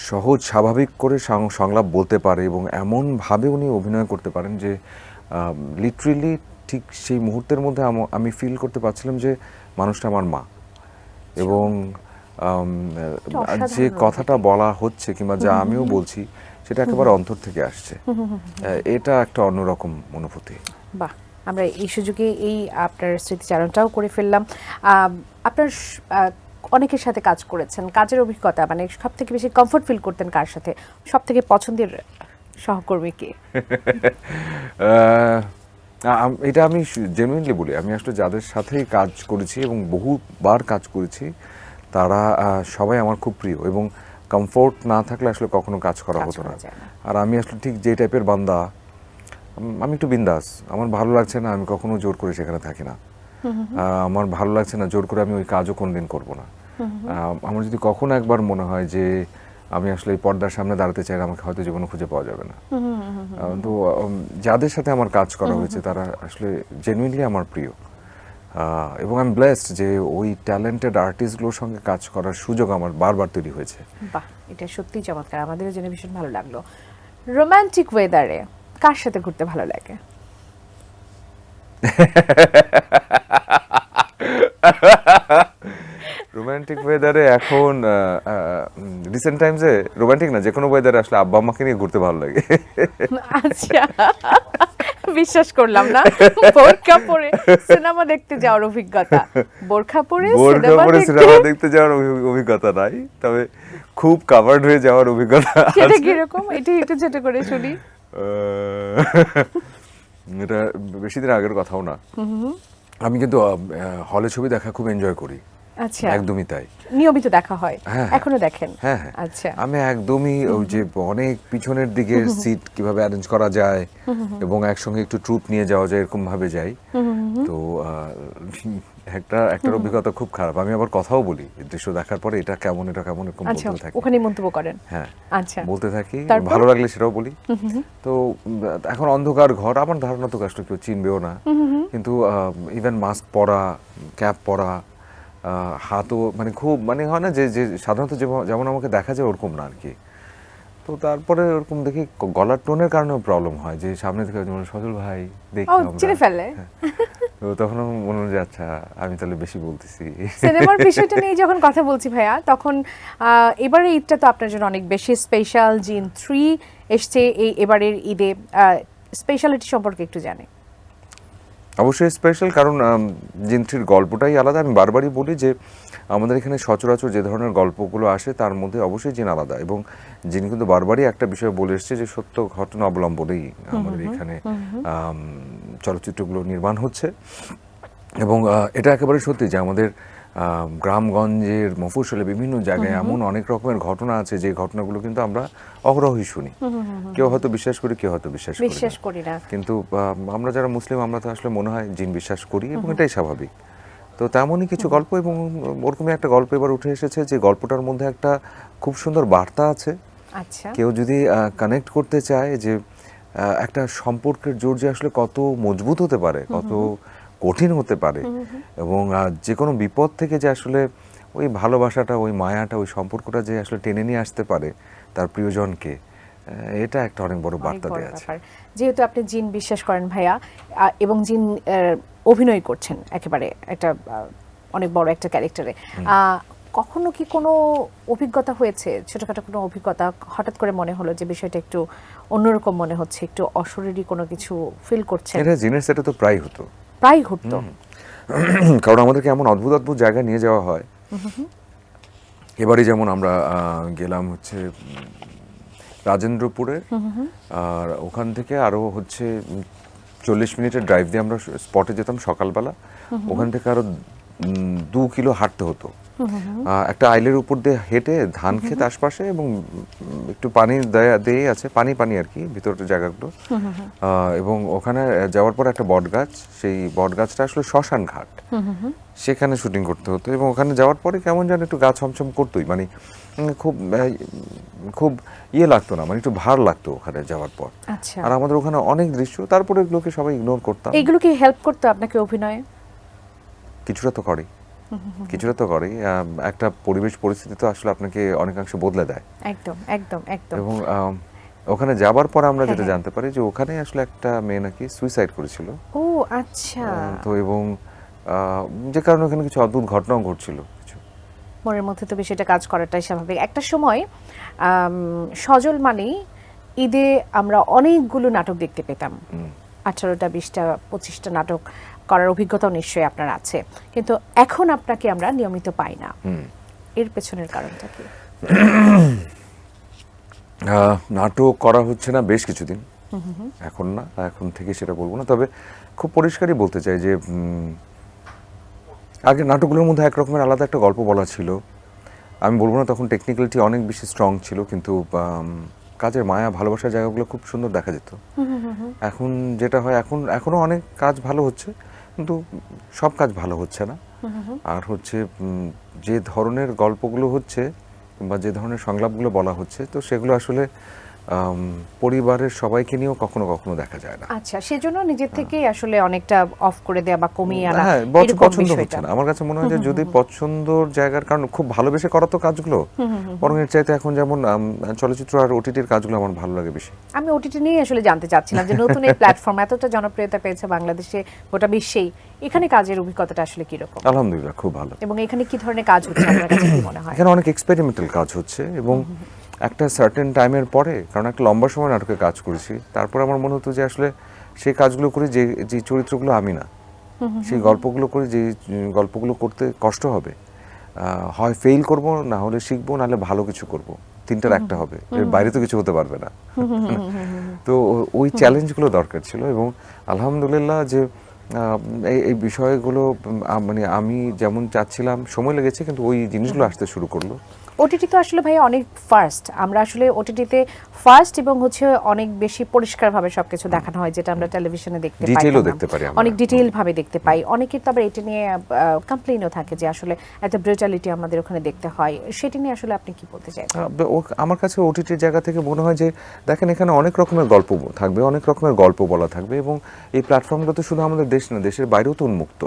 সহজ স্বাভাবিক করে সংলাপ বলতে পারে এবং এমনভাবে উনি অভিনয় করতে পারেন যে লিটারেলি ঠিক সেই মুহূর্তের মধ্যে আমি ফিল করতে পারছিলাম যে মানুষটা আমার মা। এবং যে কথাটা বলা হচ্ছে কিংবা যা আমিও বলছি সেটা একেবারে অন্তর থেকে আসছে। এটা একটা অন্যরকম অনুভূতি। বাহ, আমরা এই সুযোগে এই আপনার স্মৃতিচারণটাও করে ফেললাম। আপনার অনেকের সাথে কাজ করেছেন, কাজের অভিজ্ঞতা মানে সব থেকে বেশি কমফোর্ট ফিল করতেন কার সাথে, সব থেকে পছন্দের সহকর্মী কে? এটা আমি জেনুইনলি বলি, আমি আসলে যাদের সাথেই কাজ করেছি এবং বহুবার কাজ করেছি তারা সবাই আমার খুব প্রিয়, এবং কমফোর্ট না থাকলে আসলে কখনো কাজ করা হতো না। আর আমি আসলে ঠিক যে টাইপের বান্দা, আমি একটু বিন্দাস, আমার ভালো লাগছে না আমি কখনো জোর করে সেখানে থাকি না। আমার ভালো লাগছে না জোর করে আমি ওই কাজও কোনদিন করব না। আমার যদি কখনো একবার মনে হয় যে আমি আসলে এই পর্দার সামনে দাঁড়াতে চাই, আমাকে হয়তো জীবনে খুঁজে পাওয়া যাবে না। তো যাদের সাথে আমার কাজ করা হয়েছে তারা আসলে জেনুইনলি আমার প্রিয়, এবং আমি ব্লেসড যে ওই ট্যালেন্টেড আর্টিস্টগুলোর সঙ্গে কাজ করার সুযোগ আমার বারবার তৈরি হয়েছে। বাহ, এটা সত্যিই চমৎকার, আমাদেরও জেনে ভীষণ ভালো লাগলো। রোমান্টিক ওয়েদারে কার সাথে ঘুরতে ভালো লাগে? রোমান্টিক ওয়েদারে এখন রিসেন্ট টাইমসে রোমান্টিক না, যে কোনো ওয়েদারে আসলে আব্বা আম্মাকে নিয়ে ঘুরতে ভালো লাগে। আচ্ছা, বিশ্বাস করলাম না। বোরখা পরে সিনেমা দেখতে যাওয়ার অভিজ্ঞতা, বোরখা পরে সিনেমা দেখতে যাওয়ার অভিজ্ঞতা নাই, তবে খুব কাভার্ড হয়ে যাওয়ার অভিজ্ঞতা সেটা কিরকম, এটা একটু ছোট করে শুনি। এটা বেশি দিন আগের কথাও না। আমি কিন্তু হলে ছবি দেখা খুব এনজয় করি। আচ্ছা, একদমই তাই। নিয়মিত দেখা হয়? হ্যাঁ, এখনো দেখেন? হ্যাঁ হ্যাঁ। আচ্ছা, আমি একদমই ওই যে অনেক পিছনের দিকে সিট কিভাবে অ্যারেঞ্জ করা যায় এবং একসঙ্গে একটু ট্রুপ নিয়ে যাওয়া যায় এরকম ভাবে যাই। তো একটার অভিজ্ঞতা খুব খারাপ। আমি আবার কথাও বলি দৃশ্য দেখার পরে, এটা কেমন এরকম আচ্ছা, বলতে থাকি। ওখানে মন্তব্য করেন? হ্যাঁ, আচ্ছা, বলতে থাকি, তারপর? ভালো লাগলে সেটাও বলি। তো এখন অন্ধকার ঘর, আমার ধারণা তো আসলে কেউ চিনবেও না, কিন্তু ইভেন মাস্ক পরা, ক্যাপ পরা, হাতও মানে খুব মানে হয় না যে সাধারণত যেমন আমাকে দেখা যায় ওরকম না আর কি। তো তারপরে ওরকম দেখি গলার টোনের কারণেও প্রবলেম হয়, যে সামনে থেকে যেমন সজল ভাই দেখি ও আমরা, চিনে ফেলে। তো তখন মনে হয় যে আচ্ছা আমি তাহলে বেশি বলতেছি। সিনেমার বিষয়টা নিয়ে যখন কথা বলছি ভাইয়া, তখন এবারে ঈদটা তো আপনার জন্য অনেক বেশি স্পেশাল। জিন 3 এসছে এই এবারের ঈদে, স্পেশালিটি সম্পর্কে একটু জানি। অবশ্যই স্পেশাল, কারণ জিন 3-র গল্পটাই আলাদা। আমি বারবারই বলি যে আমাদের এখানে সচরাচর যে ধরনের গল্পগুলো আসে তার মধ্যে অবশ্যই জিন আলাদা, এবং জিন কিন্তু বারবারই একটা বিষয় বলে এসছে যে সত্য ঘটনা অবলম্বনেই আমাদের এখানে চলচ্চিত্রগুলো নির্মাণ হচ্ছে। এবং এটা একেবারে সত্যি যে আমাদের গ্রামগঞ্জের মফস্বলে বিভিন্ন জায়গায় এমন অনেক রকমের ঘটনা আছে যে ঘটনাগুলো কিন্তু আমরা অহরহই শুনি। কেউ হয়তো বিশ্বাস করি, কেউ হয়তো বিশ্বাস করি না, কিন্তু আমরা যারা মুসলিম আমরা তো আসলে মনে হয় জিন বিশ্বাস করি, এবং এটাই স্বাভাবিক। তো তেমনই কিছু গল্প, এবং ওরকমই একটা গল্প এবার উঠে এসেছে যে গল্পটার মধ্যে একটা খুব সুন্দর বার্তা আছে। আচ্ছা, কেউ যদি কানেক্ট করতে চায় যে একটা সম্পর্কের জোর যে আসলে কত মজবুত হতে পারে, কত কঠিন হতে পারে, এবং যে কোনো বিপদ থেকে যে আসলে ওই ভালোবাসাটা, ওই মায়াটা, ওই সম্পর্কটা যে আসলে টেনে নিয়ে আসতে পারে তার প্রিয়জনকে, এটা একটা অনেক বড় বার্তা দেয়া আছে। যেহেতু আপনি জিন বিশ্বাস করেন ভাইয়া, এবং জিন অভিনয় করছেন একেবারে একটা অনেক বড় একটা ক্যারেক্টারে, কখনো কি কোনো অভিজ্ঞতা হয়েছে, ছোটখাটো কোনো অভিজ্ঞতা, হঠাৎ করে মনে হলো যে বিষয়টা একটু অন্যরকম মনে হচ্ছে, একটু অশরীরী কোনো কিছু ফিল করছেন? এটা জিনের সেটা তো প্রায় হতো, প্রায় ঘটতো। কারণ আমাদেরকে এমন অদ্ভুত অদ্ভুত জায়গায় নিয়ে যাওয়া হয়। এবারে যেমন আমরা গেলাম হচ্ছে রাজেন্দ্রপুরে, আর ওখান থেকে আরো হচ্ছে 40 মিনিটের ড্রাইভ দিয়ে আমরা স্পটে যেতাম সকালবেলা। ওখান থেকে আরো 2 কিলো হাঁটতে হতো একটা আইলের উপর দিয়ে হেঁটে ধান ক্ষেত আশপাশে এবং একটু পানি দিয়ে আছে, পানি পানি আর কি ভিতরের জায়গাগুলো। এবং ওখানে যাওয়ার পর একটা বট গাছ, সেই বট গাছটা আসলে শ্মশান ঘাট, সেখানে শুটিং করতে হতো। এবং ওখানে যাওয়ার পরে কেমন যেন একটু গা ছমছম করতোই, মানে খুব খুব ইয়ে লাগতো না, মানে একটু ভার লাগতো ওখানে যাওয়ার পর। আচ্ছা, আর আমাদের ওখানে অনেক দৃশ্য, তারপরে এগুলোকে সবাই ইগনোর করতাম। এগুলো কি হেল্প করতো আপনাকে অভিনয়ে? কিছুটা তো করে, কিছুটা তো করে। একটা পরিবেশ পরিস্থিতি তো আসলে আপনাকে অনেকাংশে বদলে দেয়। একদম একদম একদম। এবং ওখানে যাবার পর আমরা যেটা হ্যাঁ। জানতে পারি যে ওখানে আসলে একটা মেয়ে নাকি সুইসাইড করেছিল। ও আচ্ছা। তো এবং যে কারণে ওখানে কিছু অদ্ভুত ঘটনাও ঘটছিল কিছু। মনের মধ্যে তো বিষয়টা কাজ করাটাই স্বাভাবিক। একটা সময় সজল মানেই ঈদে আমরা অনেকগুলো নাটক দেখতে পেতাম। 18টা 20টা 25টা নাটক করার অভিজ্ঞতাও নিশ্চয়ই আপনার আছে, কিন্তু এখন আপনাকে আমরা নিয়মিত পাই না। এর পেছনের কারণটা কি? নাটক করা হচ্ছে না বেশ কিছুদিন, এখন না, এখন থেকে সেটা বলবো না। তবে খুব পরিষ্কারই বলতে চাই যে আগে নাটকগুলোর মধ্যে এক রকমের আলাদা একটা গল্প বলা ছিল। আমি বলবো না তখন টেকনিক্যালিটি অনেক বেশি স্ট্রং ছিল, কিন্তু কাজের মায়া ভালোবাসার জায়গাগুলো খুব সুন্দর দেখা যেত। এখন যেটা হয়, এখনো অনেক কাজ ভালো হচ্ছে, কিন্তু সব কাজ ভালো হচ্ছে না। আর হচ্ছে যে ধরনের গল্পগুলো হচ্ছে বা যে ধরনের সংলাপগুলো বলা হচ্ছে, তো সেগুলো আসলে পরিবারের সবাইকে নিয়েও কখনো কখনো দেখা যায় না। আচ্ছা, সেজন্য নিজের থেকেই আসলে অনেকটা অফ করে দেয়া বা কমিয়ে আনা, হ্যাঁ, এরকম পছন্দ বিষয়টা। হচ্ছে না আমার কাছে মনে হয় যে যদি পছন্দর জায়গার, কারণ খুব ভালোবেসে করা তো কাজগুলো, বরং এর চাইতে এখন যেমন চলচ্চিত্র আর ওটিটির কাজগুলো আমার ভালো লাগে বেশি। আমি ওটিটি নিয়ে আসলে জানতে চাচ্ছিলাম যে নতুন এই প্ল্যাটফর্ম এতটা জনপ্রিয়তা পেয়েছে বাংলাদেশে, গোটা বিশ্বেই, এখানে কাজের অভিজ্ঞতাটা আসলে কি রকম? আলহামদুলিল্লাহ খুব ভালো। এবং এখানে কি ধরনের কাজ হচ্ছে আপনার কাছে কি মনে হয়? এখানে অনেক এক্সপেরিমেন্টাল কাজ হচ্ছে এবং একটা সার্টেন টাইমের পরে, কারণ একটা লম্বা সময় নাটকে কাজ করেছি, তারপর আমার মনে হতো যে আসলে সেই কাজগুলো করি যে যে চরিত্রগুলো আমি না, সেই গল্পগুলো করি যে গল্পগুলো করতে কষ্ট হবে, হয় ফেইল করব, না হলে শিখবো, নাহলে ভালো কিছু করব, তিনটার একটা হবে, এর বাইরে তো কিছু হতে পারবে না। তো ওই চ্যালেঞ্জগুলো দরকার ছিল এবং আলহামদুলিল্লাহ যে এই বিষয়গুলো মানে আমি যেমন চাচ্ছিলাম সময় লেগেছে, কিন্তু ওই জিনিসগুলো আসতে শুরু করলো। ওটিটি তো আসলে ভাই অনেক ফাস্ট, আমরা আসলে ওটিটিতে ফাস্ট এবং হচ্ছে অনেক বেশি পরিষ্কারভাবে সবকিছু দেখানো হয়, যেটা আমরা টেলিভিশনে দেখতে পাই, ডিটেইলও দেখতে পারি আমরা। অনেক ডিটেইল ভাবে দেখতে পাই। অনেকের তো আবার এটা নিয়ে কমপ্লেইনও থাকে যে আসলে এত ব্রুটালিটি আমাদের ওখানে দেখতে হয়। সেটা নিয়ে আসলে আপনি কি বলতে চাইছেন? আমার কাছে ওটিটির জায়গা থেকে মনে হয় যে দেখেন, এখানে অনেক রকমের গল্প থাকবে, অনেক রকমের গল্প বলা থাকবে, এবং এই প্ল্যাটফর্মটা তো শুধু আমাদের দেশ না, দেশের বাইরেও তো উন্মুক্ত।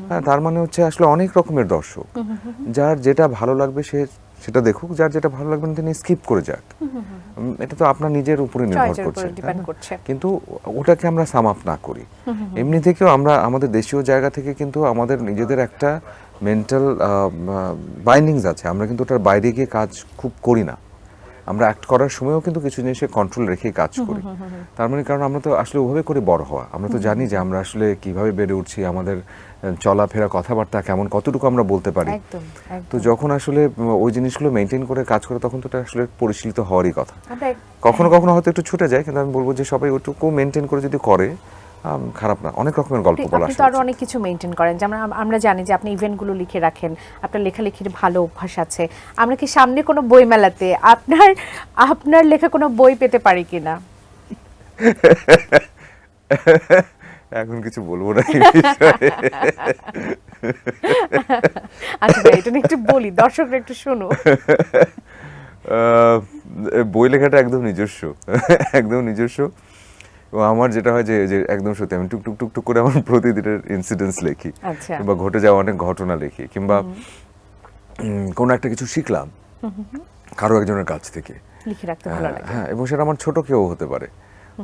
হ্যাঁ, তার মানে হচ্ছে আসলে অনেক রকমের দর্শক, যার যেটা ভালো লাগবে সে সেটা দেখুক, যার যেটা ভালো লাগবে না তিনি স্কিপ করে যাক। এটা তো আপনার নিজের উপরে নির্ভর করছে, কিন্তু ওটাকে আমরা সাম আপ না করি। এমনি থেকেও আমরা আমাদের দেশীয় জায়গা থেকে কিন্তু আমাদের নিজেদের একটা মেন্টাল বাইন্ডিংস আছে, আমরা কিন্তু ওটার বাইরে গিয়ে কাজ খুব করি না। আমরা অ্যাক্ট করার সময়ও কিন্তু কিছু জিনিসে কন্ট্রোল রেখেই কাজ করি। তার মানে কারণ আমরা তো আসলে ওভাবে করে বড় হওয়া, আমরা তো জানি যে আমরা আসলে কিভাবে বেড়ে উঠছি, আমাদের চলাফেরা কথাবার্তা কেমন, কতটুকু আমরা বলতে পারি। তো যখন আসলে ওই জিনিসগুলো মেনটেন করে কাজ করে, তখন তো এটা আসলে পরিশীলিত হওয়ারই কথা। কখনো কখনো হয়তো একটু ছুটে যায়, কিন্তু আমি বলবো যে সবাই ওইটুকু মেনটেন করে যদি করে, খারাপ না। অনেক রকমের গল্প বলা আপনি তো আরো অনেক কিছু মেনটেন করেন, যেমন আমরা জানি যে আপনি ইভেন্টগুলো লিখে রাখেন, আপনার লেখালেখির ভালো অভ্যাস আছে। আমরা কি সামনে কোনো বই মেলাতে আপনার লেখা কোনো বই পেতে পারি কিনা? এখন কিছু বলবো না। আচ্ছা ভাই, এটা নিয়ে একটু বলি, দর্শকরা একটু শুনো। বই লেখাটা একদম নিজস্ব, একদম নিজস্ব। এবং আমার যেটা হয় যে একদম সত্যি, আমি টুক টুক টুক টুক করে আমার প্রতিদিনের ইনসিডেন্টস লিখি, কিংবা ঘটে যাওয়া অনেক ঘটনা লিখি, কিংবা কোনো একটা কিছু শিখলাম কারো একজনের কাছ থেকে, লিখে রাখতে ভালো লাগে। হ্যাঁ, এবং সেটা আমার ছোট কেউ হতে পারে।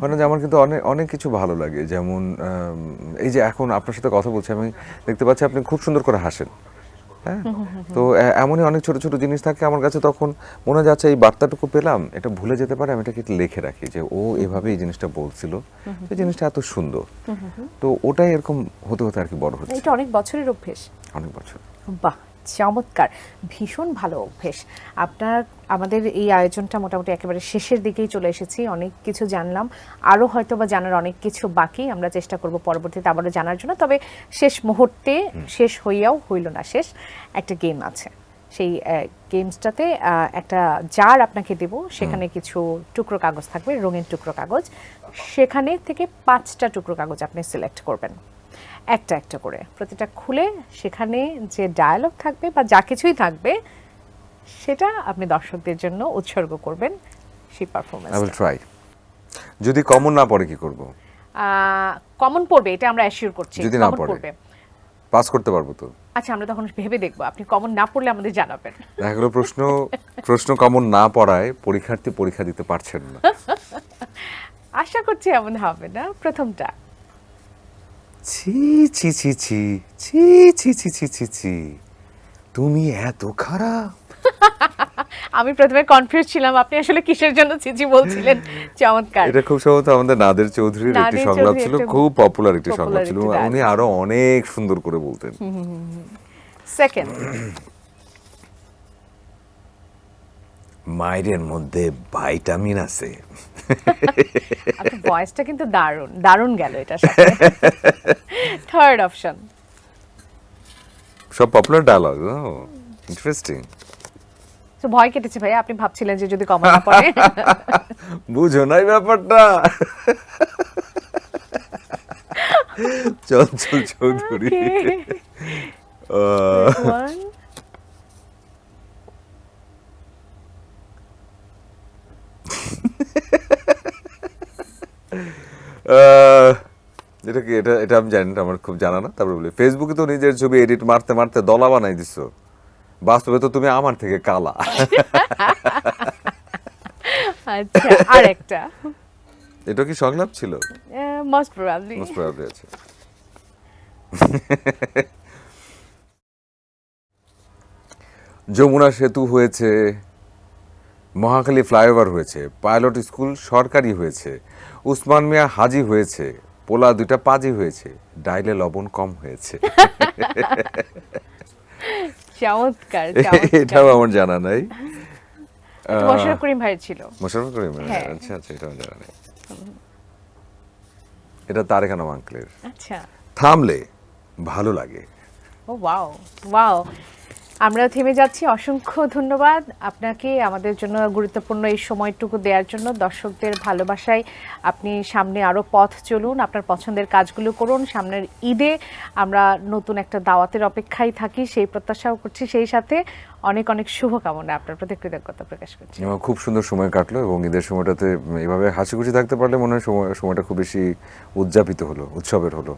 হয় না যে আমার কিন্তু অনেক অনেক কিছু ভালো লাগে, যেমন এই যে এখন আপনার সাথে কথা বলছি, আমি দেখতে পাচ্ছি আপনি খুব সুন্দর করে হাসেন। হ্যাঁ, তো এমনই অনেক ছোট ছোট জিনিস থাকে আমার কাছে, তখন মনে যাচ্ছে এই বার্তাটুকু পেলাম, এটা ভুলে যেতে পারে, আমি এটাকে লিখে রাখি যে ও এভাবে এই জিনিসটা বলছিল, এই জিনিসটা এত সুন্দর। তো ওটাই এরকম হতে হতে আর কি বড় হচ্ছে। এটা অনেক বছরের অভ্যেস। অনেক বছর। বাহ, চমৎকার, ভীষণ ভালো অভ্যেস আপনার। আমাদের এই আয়োজনটা মোটামুটি একেবারে শেষের দিকেই চলে এসেছি, অনেক কিছু জানলাম, আরও হয়তো বা জানার অনেক কিছু বাকি। আমরা চেষ্টা করব পরবর্তীতে আবারও জানার জন্য। তবে শেষ মুহূর্তে, শেষ হইয়াও হইল না শেষ, একটা গেম আছে। সেই গেমসটাতে একটা জার আপনাকে দেব, সেখানে কিছু টুকরো কাগজ থাকবে, রঙিন টুকরো কাগজ। সেখানে থেকে 5টা টুকরো কাগজ আপনি সিলেক্ট করবেন, একটা একটা করে। প্রতিটা খুলে সেখানে যে ডায়ালগ থাকবে বা যা কিছুই থাকবে সেটা আপনি দর্শকদের জন্য উৎসর্গ করবেন সেই পারফরমেন্স। I will try. যদি কমন না পড়ে কি করব? কমন পড়বে, এটা আমরা অ্যাসিওর করছি। যদি না common পড়ে? পড়বে। পাস করতে পারবো তো? আচ্ছা, আমরা তখন ভেবে দেখবো, আপনি কমন না পড়লে আমাদের জানাবেন। দেখা গেলো প্রশ্ন কমন না পড়ায় পরীক্ষার্থী পরীক্ষা দিতে পারছেন না। আশা করছি এমন হবে না। প্রথমটা, ছি ছি ছি ছি ছি ছি ছি ছি ছি ছি, তুমি এত খারাপ। আমি প্রথমে কনফিউজ ছিলাম আপনি আসলে কিসের জন্য চিচি বলছিলেন। চমৎকার। এটা খুব সম্ভবত আমাদের নাদের চৌধুরীর একটি নাদের সংলাপ চৌধুরীর ছিল, একটা খুব পপুলার একটি popular সংলাপ ছিল। একটি dialogue উনি আরো অনেক সুন্দর করে বলতেন। সেকেন্ড, মায়ের মধ্যে ভাইটামিন আছে। আপনার ভয়েসটা কিন্তু দারুণ দারুণ গেল এটার সাথে। থার্ড অপশন, সব পপুলার ডায়লগ। ইন্টারেস্টিং। তো ভয় কেটেছে ভাইয়া, আপনি ভাবছিলেন যে যদি কমন না পড়ে। বুঝো নাই ব্যাপারটা। চঞ্চল চৌধুরী। One. এটা কি? এটা আমি জানি না, আমার খুব জানা না। তারপরে বলি, ফেসবুকে তো নিজের ছবি এডিট মারতে মারতে দলা বানাই দিছো, বাস্তবে তো তুমি আমার থেকে কালা। আচ্ছা, আরেকটা। এটা কি সংলাপ ছিল? Most probably. মোস্ট প্রবাবলি আছে। যমুনা সেতু হয়েছে, মহাখালী ফ্লাইওভার হয়েছে, পাইলট স্কুল সরকারি হয়েছে, উসমান মিয়া হাজি হয়েছে, পোলা 2টা পাজি হয়েছে, ডাইলে লবণ কম হয়েছে। চমৎকার, এটাও আমার জানা নাই। মোশাররফ করিম ভাইয়ের ছিল। মোশাররফ করিম? হ্যাঁ। আচ্ছা আচ্ছা, এটা আমার জানা নেই। এটা তারেক আনাম আঙ্কেলের। আচ্ছা, থামলে ভালো লাগে। ও ওয়াও ওয়াও। আমরা থেমে যাচ্ছি। অসংখ্য ধন্যবাদ আপনাকে আমাদের জন্য গুরুত্বপূর্ণ এই সময়টুকু দেওয়ার জন্য। দর্শকদের ভালোবাসায় আপনি সামনে আরও পথ চলুন, আপনার পছন্দের কাজগুলো করুন। সামনের ঈদে আমরা নতুন একটা দাওয়াতের অপেক্ষায় থাকি, সেই প্রত্যাশাও করছি। সেই সাথে অনেক অনেক শুভকামনা, আপনার প্রতি কৃতজ্ঞতা প্রকাশ করছি। আমার খুব সুন্দর সময় কাটলো, এবং ঈদের সময়টাতে এভাবে হাসি খুশি থাকতে পারলে মনে হয় সময়টা খুব বেশি উদযাপিত হলো, উৎসবের হলো।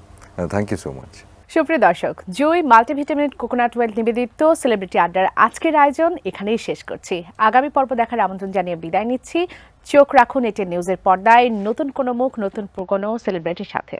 Thank you so much. সুপ্রিয় দর্শক, জুই মাল্টিভিটামিন কোকোনাট ওয়েল নিবেদিত সেলিব্রিটি আড্ডার আজকের আয়োজন এখানেই শেষ করছি। আগামী পর্ব দেখার আমন্ত্রণ জানিয়ে বিদায় নিচ্ছি। চোখ রাখুন এটিএন নিউজের পর্দায়, নতুন কোনো মুখ, নতুন কোনো সেলিব্রিটির সাথে।